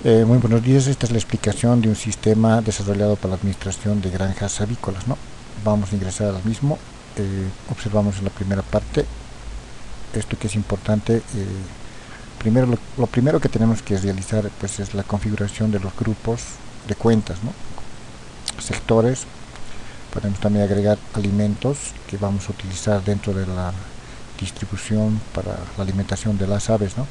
Muy buenos días, esta es la explicación de un sistema desarrollado para la administración de granjas avícolas, ¿no? Vamos a ingresar al mismo, observamos en la primera parte, esto que es importante, primero lo primero que tenemos que realizar pues, es la configuración de los grupos de cuentas, ¿no? Sectores, podemos también agregar alimentos que vamos a utilizar dentro de la distribución para la alimentación de las aves, ¿no?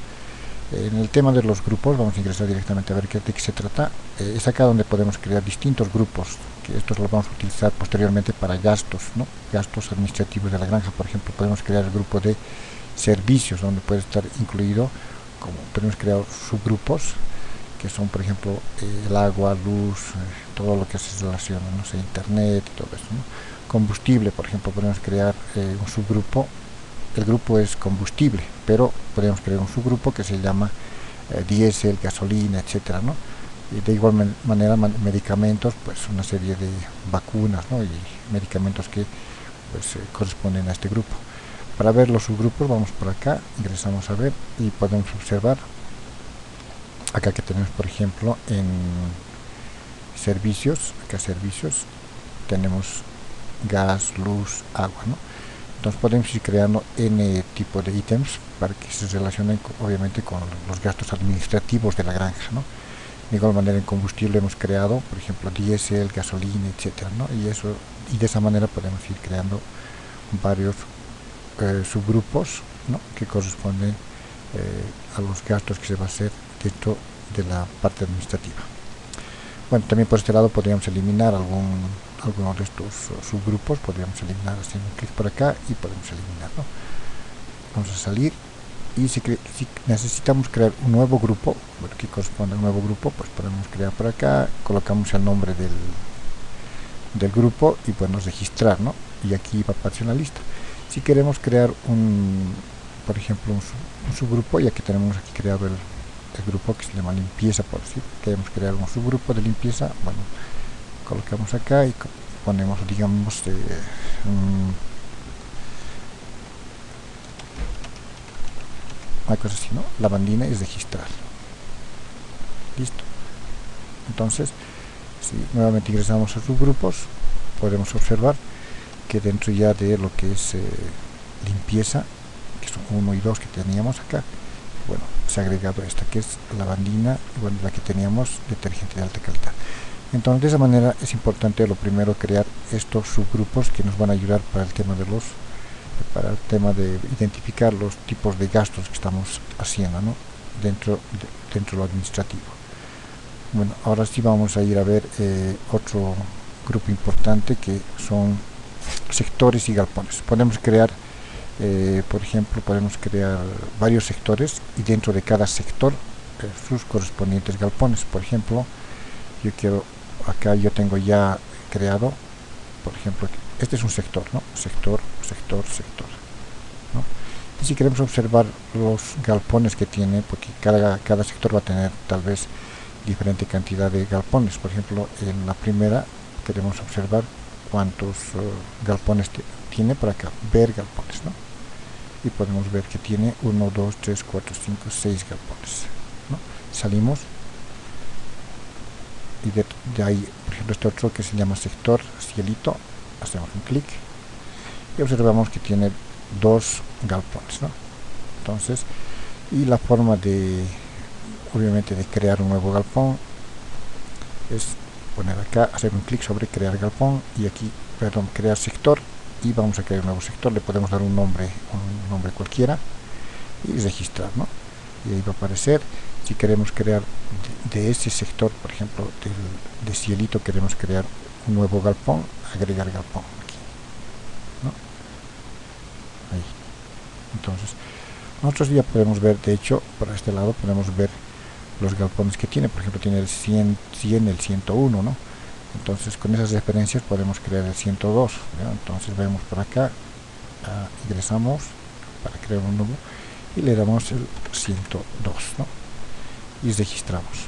En el tema de los grupos vamos a ingresar directamente a ver de qué se trata. Es acá donde podemos crear distintos grupos, que estos los vamos a utilizar posteriormente para gastos, ¿no? Gastos administrativos de la granja. Por ejemplo, podemos crear el grupo de servicios, donde puede estar incluido, como podemos crear subgrupos, que son, por ejemplo, el agua, luz, todo lo que se relaciona, no sé, internet y todo eso, ¿no? Combustible, por ejemplo, podemos crear un subgrupo. El grupo es combustible, pero podemos crear un subgrupo que se llama diésel, gasolina, etcétera, ¿no? Y de igual manera medicamentos, pues una serie de vacunas, ¿no? Y medicamentos que pues corresponden a este grupo. Para ver los subgrupos vamos por acá, ingresamos a ver y podemos observar acá que tenemos, por ejemplo, en servicios, acá servicios, tenemos gas, luz, agua, ¿no? Entonces podemos ir creando n tipo de ítems para que se relacionen obviamente con los gastos administrativos de la granja, ¿no? De igual manera en combustible hemos creado, por ejemplo, diésel, gasolina, etcétera, ¿no? Y de esa manera podemos ir creando varios subgrupos, ¿no? Que corresponden a los gastos que se va a hacer dentro de la parte administrativa. Bueno, también por este lado podríamos eliminar algunos de estos subgrupos, podríamos eliminar haciendo un clic por acá y podemos eliminar, ¿no? Vamos a salir y si necesitamos crear un nuevo grupo, bueno, que corresponde a un nuevo grupo, pues podemos crear por acá, colocamos el nombre del grupo y podemos registrar, ¿no? Y aquí va a aparecer una lista. Si queremos crear por ejemplo, un subgrupo, y aquí tenemos aquí creado el grupo que se llama limpieza, por decir, queremos crear un subgrupo de limpieza, bueno, colocamos acá y ponemos, digamos, una cosa así, ¿no? Lavandina es registrar. Listo. Entonces, si nuevamente ingresamos a subgrupos, podemos observar que dentro ya de lo que es limpieza, que son 1 y 2 que teníamos acá, bueno, se ha agregado esta que es lavandina, bueno, la que teníamos detergente de alta calidad. Entonces de esa manera es importante lo primero crear estos subgrupos que nos van a ayudar para el tema de identificar los tipos de gastos que estamos haciendo, ¿no? dentro de lo administrativo. Bueno, ahora sí vamos a ir a ver otro grupo importante que son sectores y galpones. Podemos crear por ejemplo, podemos crear varios sectores y dentro de cada sector sus correspondientes galpones. Por ejemplo, acá yo tengo ya creado, por ejemplo, este es un sector, ¿no? Sector, ¿no? Y si queremos observar los galpones que tiene, porque cada sector va a tener tal vez diferente cantidad de galpones. Por ejemplo, en la primera queremos observar cuántos galpones tiene por acá, ver galpones, ¿no? Y podemos ver que tiene 1, 2, 3, 4, 5, 6 galpones, ¿no? Salimos y de ahí, por ejemplo, este otro que se llama sector cielito, hacemos un clic y observamos que tiene 2 galpones, ¿no? Entonces, y la forma obviamente de crear un nuevo galpón es poner acá, hacer un clic sobre crear galpón y aquí, perdón, crear sector, y vamos a crear un nuevo sector, le podemos dar un nombre cualquiera y registrar, ¿no? Y ahí va a aparecer. Si queremos crear de ese sector, por ejemplo, de cielito, queremos crear un nuevo galpón, agregar galpón aquí, ¿no? Ahí. Entonces, nosotros ya podemos ver, de hecho, por este lado podemos ver los galpones que tiene. Por ejemplo, tiene el 100, el 101, ¿no? Entonces con esas referencias podemos crear el 102, ¿no? Entonces vemos por acá, ingresamos para crear un nuevo y le damos el 102, ¿no? Y registramos.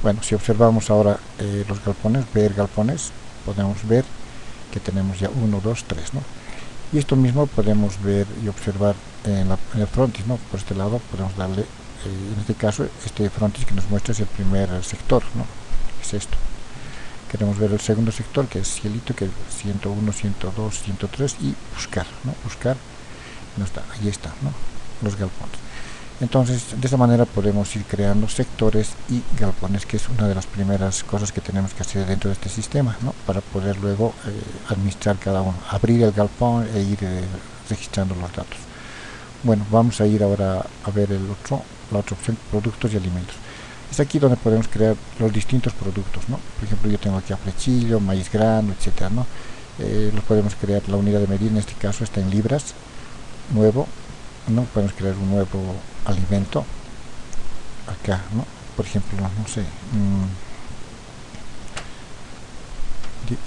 Bueno, si observamos ahora los galpones, ver galpones, podemos ver que tenemos ya 1, 2, 3, ¿no? Y esto mismo podemos ver y observar en el frontis, ¿no? Por este lado podemos darle, en este caso, este frontis que nos muestra es el primer sector, ¿no? Es esto. Queremos ver el segundo sector, que es cielito, que es 101, 102, 103, y buscar, ¿no? Buscar, no está, ahí está, ¿no? Los galpones. Entonces, de esta manera podemos ir creando sectores y galpones, que es una de las primeras cosas que tenemos que hacer dentro de este sistema, ¿no? Para poder luego administrar cada uno, abrir el galpón e ir registrando los datos. Bueno, vamos a ir ahora a ver la otra opción, productos y alimentos. Es aquí donde podemos crear los distintos productos, ¿no? Por ejemplo, yo tengo aquí a flechillo, maíz grano, etcétera, ¿no? Los podemos crear, la unidad de medida en este caso está en libras, nuevo, ¿no? Podemos crear un nuevo alimento acá, ¿no? Por ejemplo, no sé,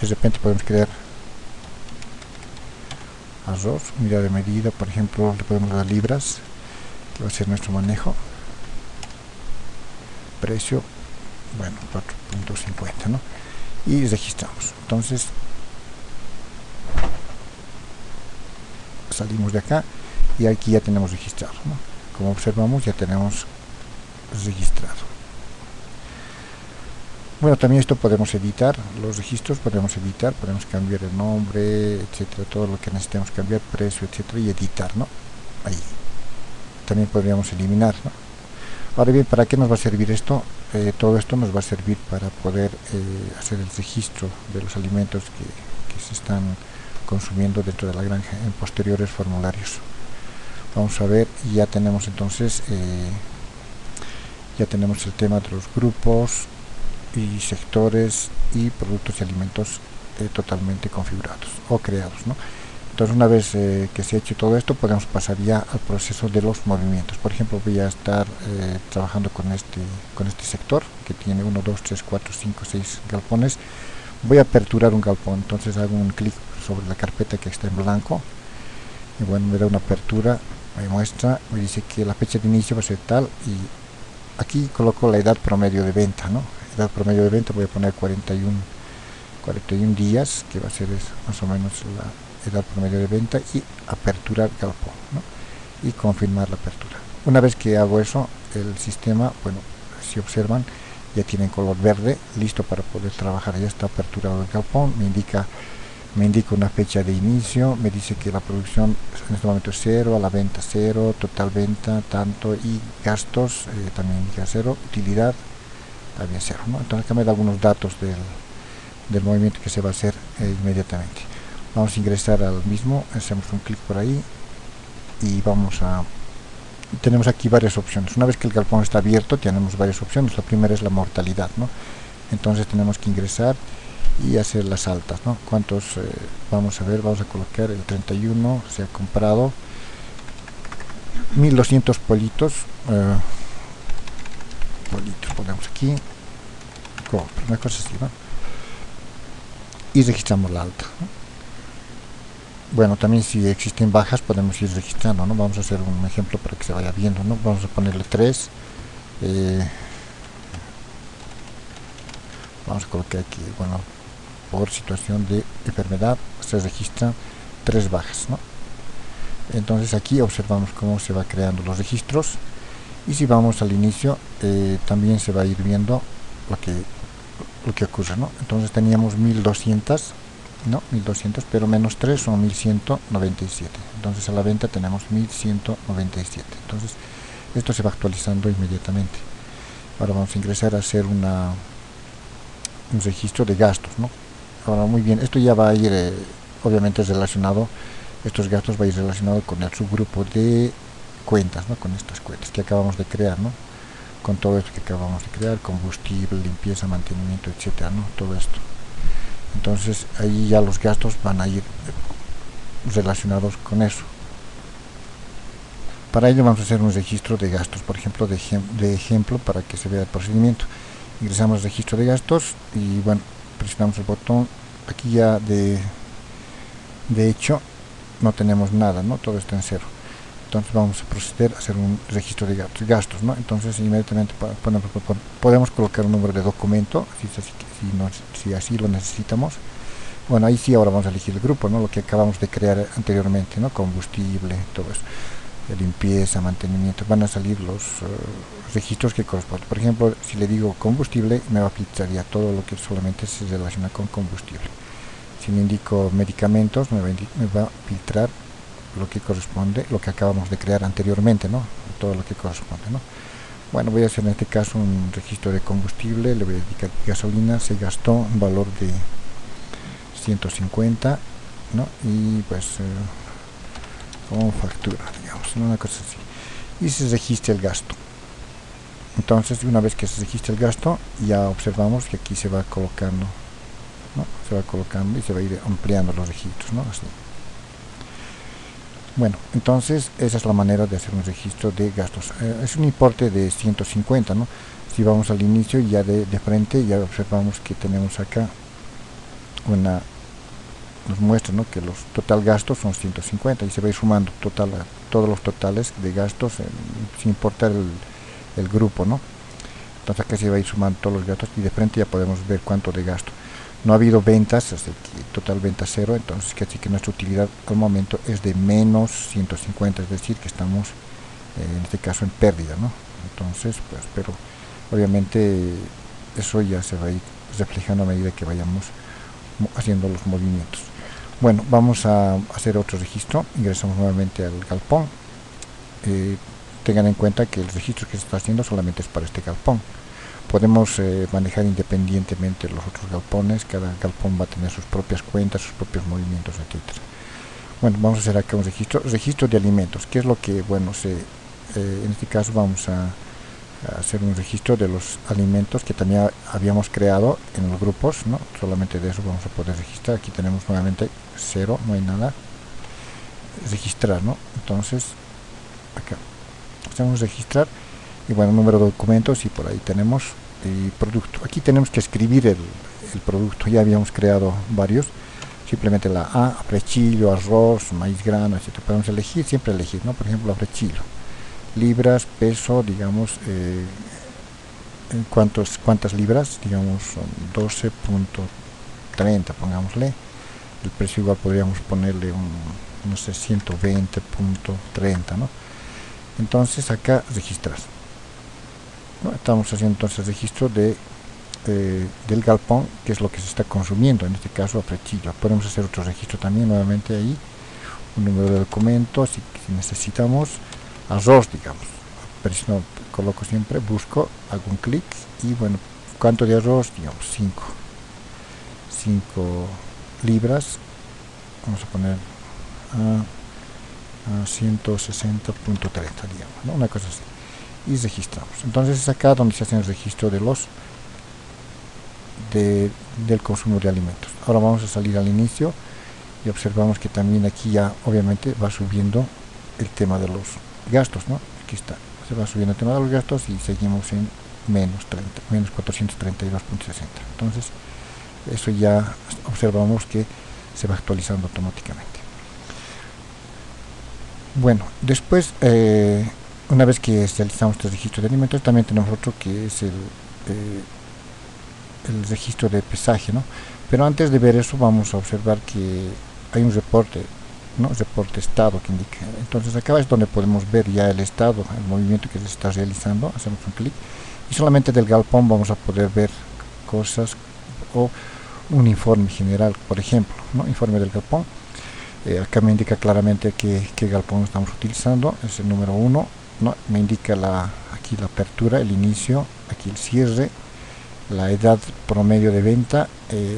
de repente podemos crear arroz, unidad de medida, por ejemplo, le podemos dar libras, que va a ser nuestro manejo, precio, bueno, 4.50, ¿no? Y registramos. Entonces salimos de acá y aquí ya tenemos registrado, ¿no? Como observamos, ya tenemos registrado. Bueno, también esto podemos editar los registros, podemos editar, podemos cambiar el nombre, etcétera, todo lo que necesitemos cambiar, precio, etcétera, y editar, ¿no? Ahí. También podríamos eliminar, ¿no? Ahora bien, ¿para qué nos va a servir esto? Todo esto nos va a servir para poder hacer el registro de los alimentos que se están consumiendo dentro de la granja en posteriores formularios. Vamos a ver, ya tenemos entonces ya tenemos el tema de los grupos y sectores y productos y alimentos totalmente configurados o creados, ¿no? Entonces, una vez que se ha hecho todo esto, podemos pasar ya al proceso de los movimientos. Por ejemplo, voy a estar trabajando con este sector que tiene 1, 2, 3, 4, 5, 6 galpones. Voy a aperturar un galpón, entonces hago un clic sobre la carpeta que está en blanco y bueno, me da una apertura, me muestra, me dice que la fecha de inicio va a ser tal y aquí coloco la edad promedio de venta, ¿no? Edad promedio de venta voy a poner 41 días, que va a ser más o menos la edad promedio de venta, y aperturar galpón, ¿no? Y confirmar la apertura. Una vez que hago eso, el sistema, bueno, si observan, ya tiene color verde, listo para poder trabajar. Ya está aperturado el galpón, me indica una fecha de inicio, me dice que la producción en este momento es 0, a la venta 0, total venta tanto, y gastos también indica 0, utilidad también 0, ¿no? Entonces acá me da algunos datos del movimiento que se va a hacer inmediatamente. Vamos a ingresar al mismo, hacemos un clic por ahí y tenemos aquí varias opciones. Una vez que el galpón está abierto, tenemos varias opciones. La primera es la mortalidad, ¿no? Entonces tenemos que ingresar y hacer las altas, ¿no? ¿Cuántos? Vamos a ver, vamos a colocar el 31, se ha comprado 1200 politos, ponemos aquí, compra, una cosa así, ¿no? Y registramos la alta, ¿no? Bueno, también si existen bajas podemos ir registrando, ¿no? Vamos a hacer un ejemplo para que se vaya viendo, ¿no? Vamos a ponerle 3, vamos a colocar aquí, bueno, por situación de enfermedad se registran 3 bajas, ¿no? Entonces aquí observamos cómo se va creando los registros, y si vamos al inicio también se va a ir viendo lo que ocurre, ¿no? Entonces teníamos 1200, ¿no? 1200, pero menos 3 son 1197. Entonces a la venta tenemos 1197. Entonces esto se va actualizando inmediatamente. Ahora vamos a ingresar a hacer un registro de gastos, ¿no? Ahora, muy bien, esto ya va a ir obviamente relacionado, estos gastos va a ir relacionado con el subgrupo de cuentas, ¿no? Con estas cuentas que acabamos de crear, ¿no? Con todo esto que acabamos de crear, combustible, limpieza, mantenimiento, etcétera, ¿no? Todo esto. Entonces ahí ya los gastos van a ir relacionados con eso. Para ello vamos a hacer un registro de gastos, por ejemplo, de ejemplo para que se vea el procedimiento. Ingresamos al registro de gastos y bueno, presionamos el botón. Aquí ya de hecho no tenemos nada, ¿no? Todo está en 0. Entonces vamos a proceder a hacer un registro de gastos, ¿no? Entonces inmediatamente podemos colocar un número de documento si así lo necesitamos. bueno, ahí sí ahora vamos a elegir el grupo, ¿no? Lo que acabamos de crear anteriormente, ¿no? Combustible, todo eso, limpieza, mantenimiento, van a salir los registros que corresponden. Por ejemplo, si le digo combustible, me va a filtrar ya todo lo que solamente se relaciona con combustible. Si le indico medicamentos, me va a filtrar lo que corresponde, lo que acabamos de crear anteriormente, ¿no? Todo lo que corresponde, ¿no? Bueno, voy a hacer en este caso un registro de combustible, le voy a indicar que gasolina se gastó un valor de 150, ¿no? Y pues como factura, digamos, ¿no? Una cosa así. Y se registra el gasto. Entonces, una vez que se registra el gasto, ya observamos que aquí se va colocando, ¿no? Se va colocando y se va a ir ampliando los registros, ¿no? Así. Bueno, entonces esa es la manera de hacer un registro de gastos. Es un importe de 150, ¿no? Si vamos al inicio, ya de frente, ya observamos que tenemos acá nos muestra, ¿no? Que los total gastos son 150 y se va a ir sumando todos los totales de gastos sin importar el grupo, ¿no? Entonces acá se va a ir sumando todos los gastos y de frente ya podemos ver cuánto de gasto. No ha habido ventas, así que total venta cero, entonces así que nuestra utilidad al momento es de menos 150, es decir, que estamos en este caso en pérdida, ¿no? Entonces, pues, pero obviamente eso ya se va a ir reflejando a medida que vayamos haciendo los movimientos. Bueno, vamos a hacer otro registro, ingresamos nuevamente al galpón. Tengan en cuenta que el registro que se está haciendo solamente es para este galpón. Podemos manejar independientemente los otros galpones, cada galpón va a tener sus propias cuentas, sus propios movimientos, etc. Bueno, vamos a hacer acá un registro de alimentos, que es lo que, bueno, en este caso vamos a hacer un registro de los alimentos que también habíamos creado en los grupos, ¿no? Solamente de eso vamos a poder registrar. Aquí tenemos nuevamente 0, no hay nada, registrar, ¿no? Entonces, acá hacemos registrar. Y bueno, número de documentos y por ahí tenemos producto. Aquí tenemos que escribir el producto, ya habíamos creado varios, simplemente la A, afrechillo, arroz, maíz grano, etc. Podemos elegir, siempre elegir, ¿no? Por ejemplo, afrechillo, libras, peso, digamos, cuántas libras, digamos, son 12.30, pongámosle. El precio igual podríamos ponerle no sé, 120.30, ¿no? Entonces acá registrar. ¿No? Estamos haciendo entonces registro del galpón, que es lo que se está consumiendo, en este caso afrechillo. Podemos hacer otro registro también, nuevamente ahí, un número de documentos, si necesitamos arroz, digamos, pero si no, coloco siempre, busco, hago un clic y bueno, ¿cuánto de arroz? Digamos 5 libras, vamos a poner a 160.30, digamos, ¿no? Una cosa así. Y registramos. Entonces es acá donde se hace el registro del consumo de alimentos. Ahora vamos a salir al inicio y observamos que también aquí ya obviamente va subiendo el tema de los gastos, ¿no? Aquí está, se va subiendo el tema de los gastos y seguimos en menos 432.60. Entonces eso ya observamos que se va actualizando automáticamente. Bueno, después una vez que realizamos este registro de alimentos, también tenemos otro que es el registro de pesaje, ¿no? Pero antes de ver eso vamos a observar que hay un reporte, ¿no? Reporte estado que indica. Entonces acá es donde podemos ver ya el estado, el movimiento que se está realizando. Hacemos un clic y solamente del galpón vamos a poder ver cosas o un informe general, por ejemplo, ¿no? Informe del galpón. Acá me indica claramente qué galpón estamos utilizando, es el número 1, ¿no? Me indica aquí la apertura, el inicio, aquí el cierre, la edad promedio de venta,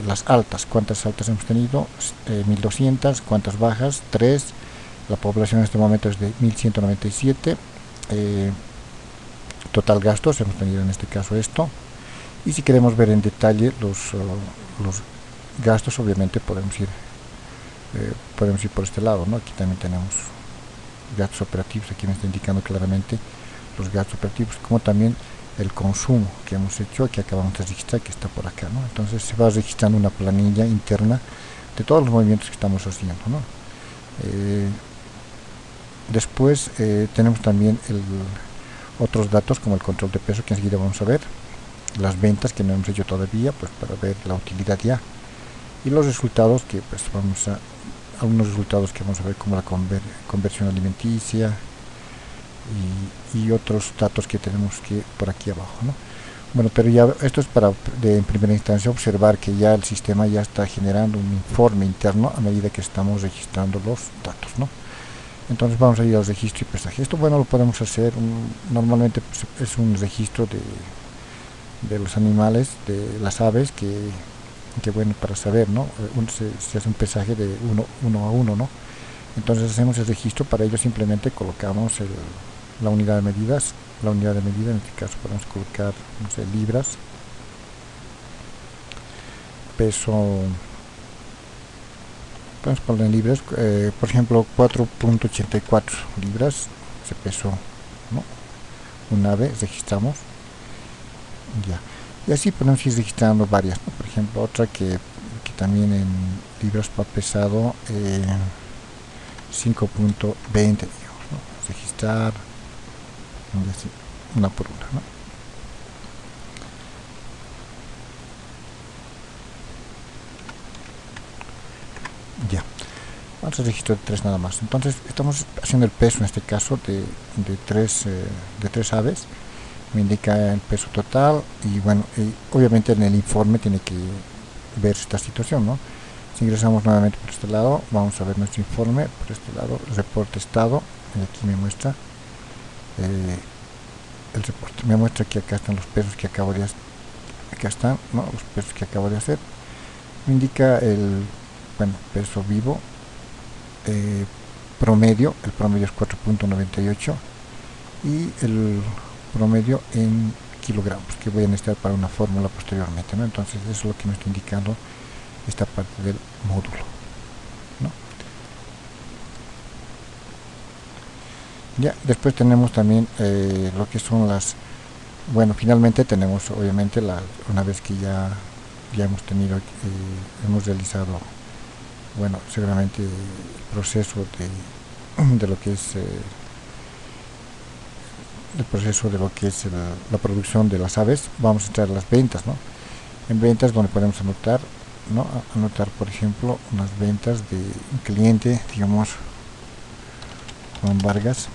las altas, cuántas altas hemos tenido, 1200, cuántas bajas, 3, la población en este momento es de 1197, total gastos, hemos tenido en este caso esto, y si queremos ver en detalle los gastos, obviamente podemos ir por este lado, ¿no? Aquí también tenemos gastos operativos, aquí me está indicando claramente los gastos operativos, como también el consumo que hemos hecho, que acabamos de registrar, que está por acá, ¿no? Entonces se va registrando una planilla interna de todos los movimientos que estamos haciendo, ¿no? Después tenemos también otros datos como el control de peso, que enseguida vamos a ver, las ventas que no hemos hecho todavía, pues para ver la utilidad ya. y los resultados que pues algunos resultados que vamos a ver, como la conversión alimenticia y otros datos que tenemos que por aquí abajo, ¿no? Bueno, pero ya esto es para en primera instancia observar que ya el sistema ya está generando un informe interno a medida que estamos registrando los datos, ¿no? Entonces vamos a ir al registro y pesaje. Esto, bueno, lo podemos hacer, normalmente pues, es un registro de los animales, de las aves, que bueno, para saber, ¿no? Se hace un pesaje de uno a uno, ¿no? Entonces hacemos el registro, para ello simplemente colocamos la unidad de medidas, en este caso podemos colocar, no sé, libras, peso, podemos poner en libras, por ejemplo 4.84 libras, ese peso, ¿no? Un ave, registramos, ya. Y así podemos ir registrando varias, ¿no? Por ejemplo, otra que también en libras va pesado, 5.20, digamos, ¿no? Registrar, y así, una por una, ¿no? Ya, vamos a registro de 3 nada más. Entonces estamos haciendo el peso en este caso de tres aves. Me indica el peso total y bueno, obviamente en el informe tiene que ver esta situación, ¿no? Si ingresamos nuevamente por este lado, vamos a ver nuestro informe por este lado, reporte estado, y aquí me muestra el reporte, me muestra que acá están los pesos que acabo de hacer, acá están, ¿no? Los pesos que acabo de hacer, me indica el, bueno, peso vivo, promedio, el promedio es 4.98 y el promedio en kilogramos, que voy a necesitar para una fórmula posteriormente, ¿no? Entonces eso es lo que me está indicando esta parte del módulo, ¿no? Ya, después tenemos también lo que son las, bueno, finalmente tenemos obviamente una vez que ya hemos tenido, hemos realizado, bueno, seguramente el proceso de lo que es la producción de las aves, vamos a entrar a las ventas, ¿no? En ventas, donde podemos anotar, ¿no? Anotar, por ejemplo, unas ventas de un cliente, digamos, Juan Vargas,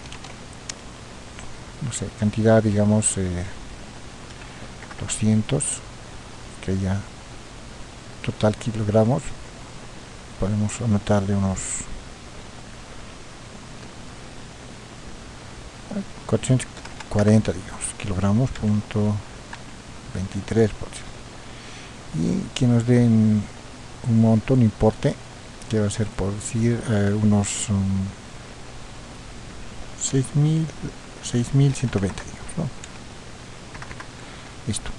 no sé, cantidad, digamos, 200, que ya total kilogramos, podemos anotarle unos 440, digamos, kilogramos, punto 23%. Y que nos den un monto, un importe, que va a ser, por decir, unos 6.120, digamos, ¿no? Listo.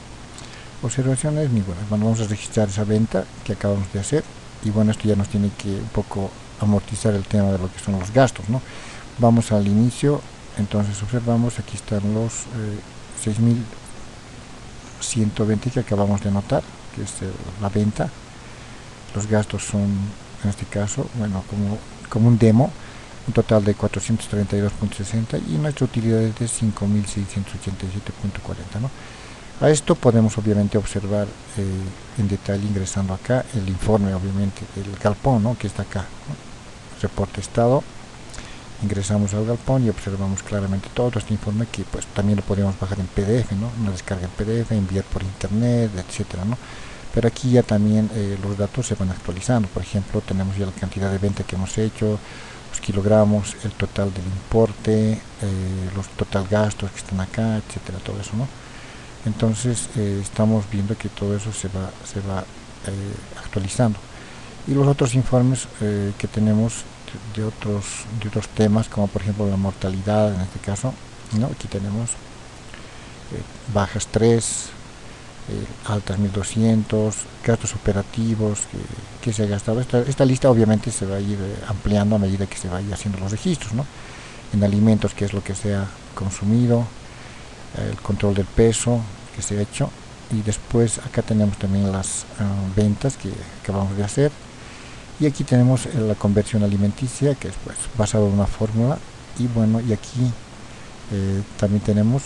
Observaciones ninguna. Bueno, vamos a registrar esa venta que acabamos de hacer. Y bueno, esto ya nos tiene que un poco amortizar el tema de lo que son los gastos, ¿no? Vamos al inicio. Entonces observamos, aquí están los 6.120 que acabamos de anotar, que es la venta. Los gastos son, en este caso, bueno, como un demo, un total de 432.60 y nuestra utilidad es de 5.687.40, ¿no? A esto podemos obviamente observar en detalle, ingresando acá el informe obviamente del galpón, ¿no? Que está acá, ¿no? Reporte estado. Ingresamos al galpón y observamos claramente todo este informe, que pues también lo podemos bajar en PDF, ¿no? Una descarga en PDF, enviar por internet, etcétera, ¿no? Pero aquí ya también los datos se van actualizando. Por ejemplo, tenemos ya la cantidad de venta que hemos hecho, los kilogramos, el total del importe, los total gastos que están acá, etcétera, todo eso, ¿no? Entonces estamos viendo que todo eso se va actualizando. Y los otros informes que tenemos de otros temas, como por ejemplo la mortalidad en este caso, ¿no? Aquí tenemos bajas 3, altas 1200, gastos operativos que se ha gastado. Esta lista obviamente se va a ir ampliando a medida que se vaya haciendo los registros, ¿no? En alimentos, qué es lo que se ha consumido, el control del peso que se ha hecho, y después acá tenemos también las ventas que acabamos de hacer, y aquí tenemos la conversión alimenticia, que es pues basado en una fórmula. Y bueno, y aquí también tenemos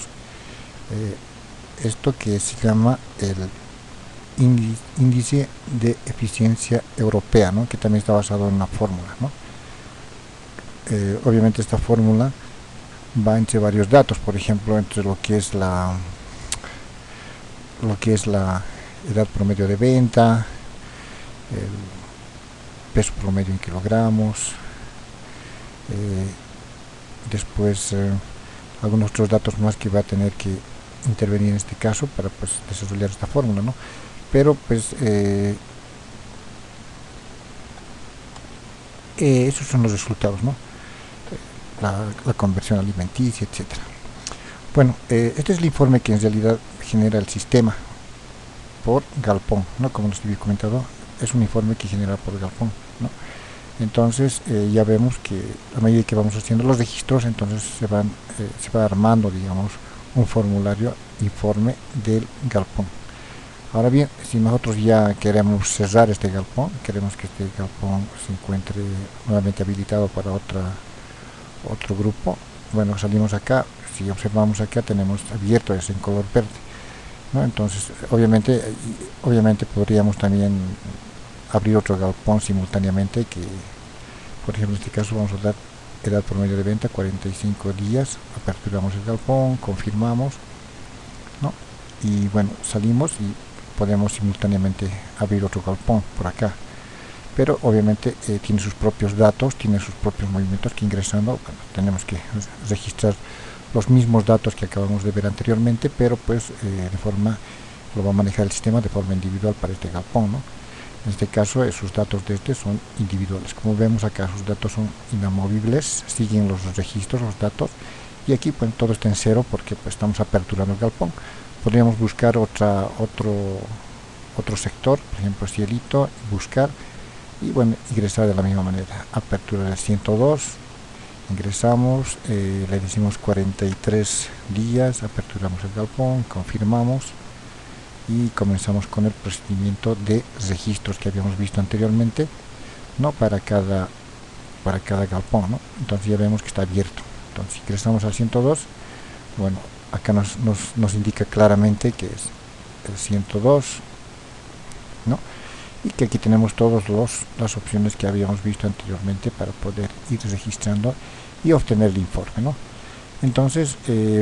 esto que se llama índice de eficiencia europea, ¿no? Que también está basado en una fórmula, ¿no? Obviamente esta fórmula va entre varios datos, por ejemplo, entre lo que es la edad promedio de venta, el peso promedio en kilogramos, después algunos otros datos más que va a tener que intervenir en este caso para pues desarrollar esta fórmula, ¿no? Pero pues esos son los resultados, ¿no? La conversión alimenticia, etcétera. Bueno, este es el informe que en realidad genera el sistema por Galpón, ¿no? Como les había comentado, es un informe que genera por Galpón, ¿no? Entonces ya vemos que a medida que vamos haciendo los registros, entonces se va armando, digamos, un formulario informe del Galpón. Ahora bien, si nosotros ya queremos cerrar este galpón, queremos que este galpón se encuentre nuevamente habilitado para otro grupo, bueno, salimos acá, si observamos acá tenemos abierto es en color verde, ¿no? Entonces obviamente podríamos también abrir otro galpón simultáneamente, que por ejemplo en este caso vamos a dar edad promedio de venta 45 días, aperturamos el galpón, confirmamos, ¿no? Y bueno, salimos y podemos simultáneamente abrir otro galpón por acá, pero obviamente tiene sus propios datos, tiene sus propios movimientos que ingresando, bueno, tenemos que registrar los mismos datos que acabamos de ver anteriormente, pero pues lo va a manejar el sistema de forma individual para este galpón, ¿no? En este caso sus datos de este son individuales, como vemos acá sus datos son inamovibles, siguen los registros, los datos, y aquí pues todo está en cero porque pues estamos aperturando el galpón. Podríamos buscar otro sector, por ejemplo cielito, buscar y bueno, ingresar de la misma manera, apertura del 102, ingresamos, le decimos 43 días, aperturamos el galpón, confirmamos y comenzamos con el procedimiento de registros que habíamos visto anteriormente, ¿no? para cada galpón, ¿no? Entonces ya vemos que está abierto. Entonces ingresamos al 102, bueno, acá nos indica claramente que es el 102, ¿no? Y que aquí tenemos todas las opciones que habíamos visto anteriormente para poder ir registrando y obtener el informe, ¿no? Entonces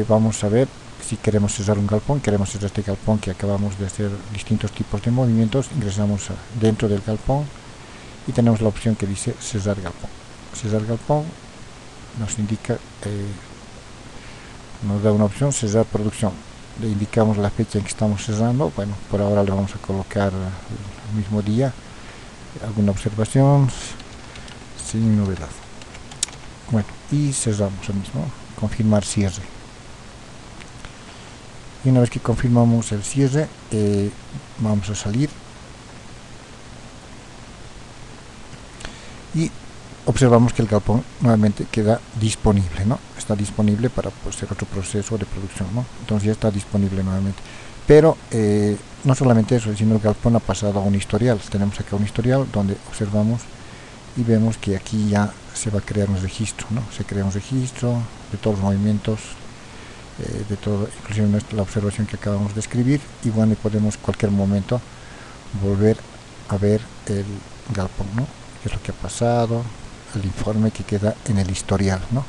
vamos a ver si queremos cerrar un galpón, queremos cerrar este galpón que acabamos de hacer distintos tipos de movimientos, ingresamos dentro del galpón y tenemos la opción que dice cerrar galpón. Cerrar galpón nos indica, nos da una opción cerrar producción, le indicamos la fecha en que estamos cerrando, bueno, por ahora le vamos a colocar el mismo día, alguna observación, sin novedad. Bueno, y cerramos el mismo, confirmar cierre. Y una vez que confirmamos el cierre, vamos a salir y observamos que el galpón nuevamente queda disponible, ¿no? Está disponible para pues, hacer otro proceso de producción, ¿no? Entonces ya está disponible nuevamente. Pero no solamente eso, sino el galpón ha pasado a un historial. Tenemos acá un historial donde observamos y vemos que aquí ya se va a crear un registro, ¿no? Se crea un registro de todos los movimientos, de todo, inclusive la observación que acabamos de escribir, y bueno, podemos en cualquier momento volver a ver el galpón, ¿no? Qué es lo que ha pasado, el informe que queda en el historial, ¿no?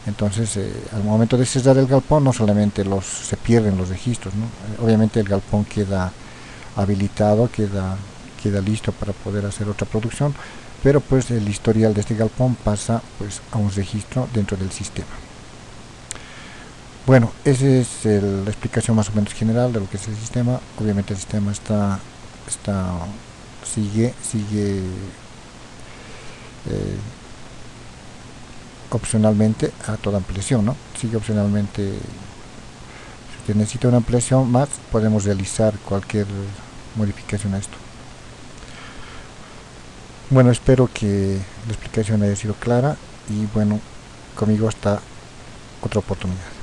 Entonces al momento de cerrar el galpón no solamente se pierden los registros, ¿no? Obviamente el galpón queda habilitado, queda listo para poder hacer otra producción, pero pues el historial de este galpón pasa pues a un registro dentro del sistema. Bueno, esa es la explicación más o menos general de lo que es el sistema. Obviamente el sistema sigue opcionalmente a toda ampliación, ¿no? Sigue opcionalmente. Si usted necesita una ampliación más, podemos realizar cualquier modificación a esto. Bueno, espero que la explicación haya sido clara y bueno, conmigo hasta otra oportunidad.